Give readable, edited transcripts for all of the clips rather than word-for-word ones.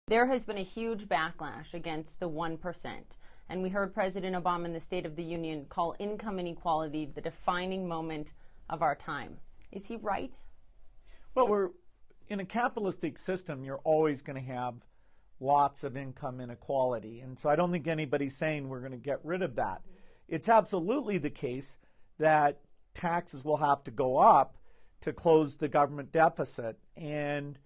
There has been a huge backlash against the 1%. And we heard President Obama in the State of the Union call income inequality the defining moment of our time. Is he right? Well, we're in a capitalistic system, you're always going to have lots of income inequality. And so I don't think anybody's saying we're going to get rid of that. It's absolutely the case that taxes will have to go up to close the government deficit. And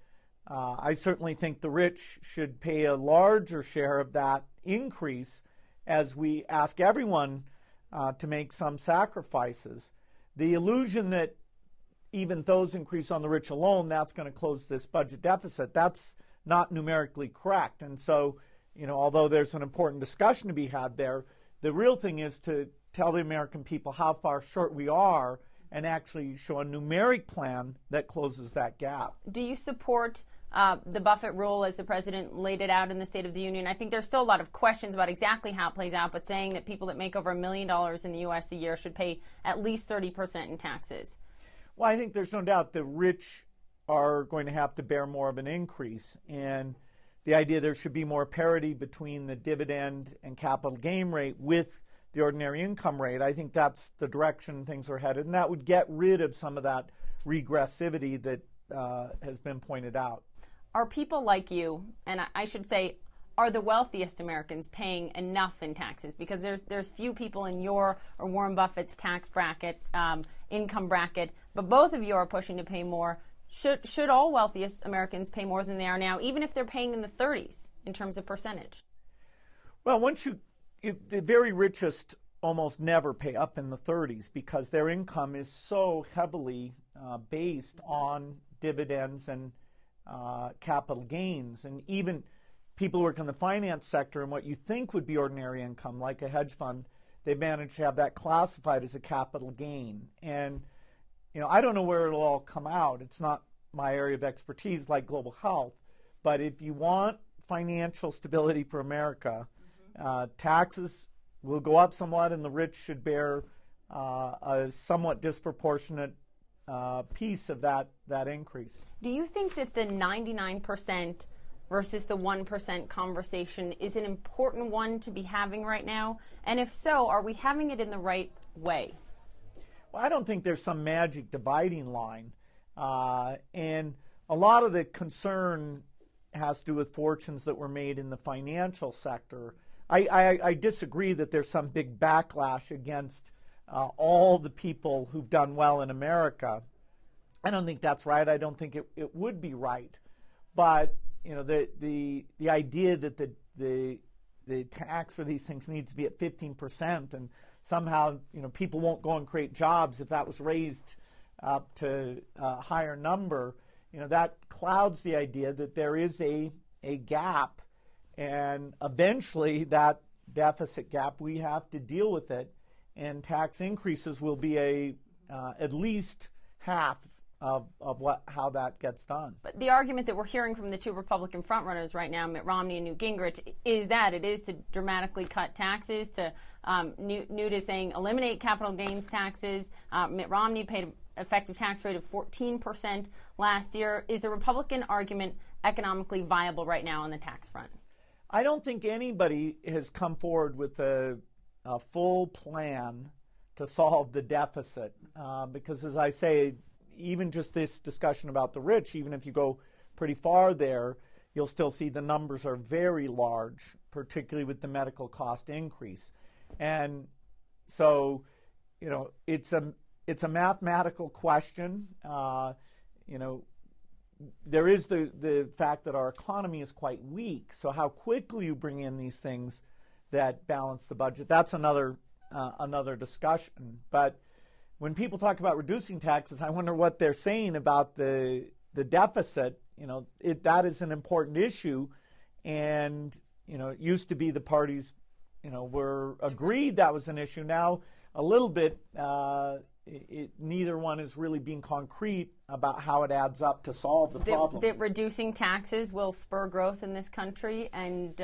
I certainly think the rich should pay a larger share of that increase as we ask everyone to make some sacrifices. The illusion that even those increase on the rich alone, that's going to close this budget deficit, that's not numerically correct. And so, although there's an important discussion to be had there, the real thing is to tell the American people how far short we are and actually show a numeric plan that closes that gap. Do you support the Buffett rule as the president laid it out in the State of the Union? I think there's still a lot of questions about exactly how it plays out, but saying that people that make over $1 million in the U.S. a year should pay at least 30% in taxes. Well, I think there's no doubt the rich are going to have to bear more of an increase. And the idea there should be more parity between the dividend and capital gain rate with the ordinary income rate, I think that's the direction things are headed. And that would get rid of some of that regressivity that has been pointed out. Are people like you, and I should say, are the wealthiest Americans paying enough in taxes? Because there's few people in your or Warren Buffett's tax bracket, income bracket, but both of you are pushing to pay more. Should all wealthiest Americans pay more than they are now, even if they're paying in the 30s in terms of percentage? Well, the very richest almost never pay up in the 30s because their income is so heavily based on dividends and capital gains. And even people who work in the finance sector and what you think would be ordinary income, like a hedge fund, they manage to have that classified as a capital gain. And I don't know where it'll all come out. It's not my area of expertise like global health. But if you want financial stability for America, taxes will go up somewhat and the rich should bear a somewhat disproportionate piece of that increase. Do you think that the 99% versus the 1% conversation is an important one to be having right now? And if so, are we having it in the right way? Well, I don't think there's some magic dividing line. And a lot of the concern has to do with fortunes that were made in the financial sector. I disagree that there's some big backlash against all the people who've done well in America. I don't think that's right. I don't think it would be right. But the idea that the tax for these things needs to be at 15%, and somehow people won't go and create jobs if that was raised up to a higher number, that clouds the idea that there is a gap, and eventually that deficit gap, we have to deal with it, and tax increases will be at least half of how that gets done. But the argument that we're hearing from the two Republican frontrunners right now, Mitt Romney and Newt Gingrich, is that it is to dramatically cut taxes. Newt is saying eliminate capital gains taxes. Mitt Romney paid an effective tax rate of 14% last year. Is the Republican argument economically viable right now on the tax front? I don't think anybody has come forward with a full plan to solve the deficit because, as I say, even just this discussion about the rich, even if you go pretty far there, you'll still see the numbers are very large, particularly with the medical cost increase. And so, it's a mathematical question. There is the fact that our economy is quite weak. So how quickly you bring in these things that balance the budget, that's another discussion. But when people talk about reducing taxes, I wonder what they're saying about the deficit. That is an important issue, and it used to be the parties, were agreed that was an issue. Now, a little bit, neither one is really being concrete about how it adds up to solve the problem. That reducing taxes will spur growth in this country and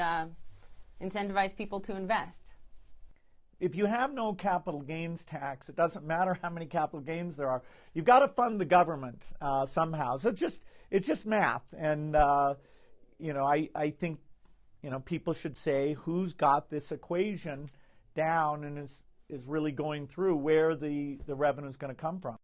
incentivize people to invest. If you have no capital gains tax, it doesn't matter how many capital gains there are. You've got to fund the government somehow. So it's just math. And I think, people should say who's got this equation down and is really going through where the revenue is going to come from.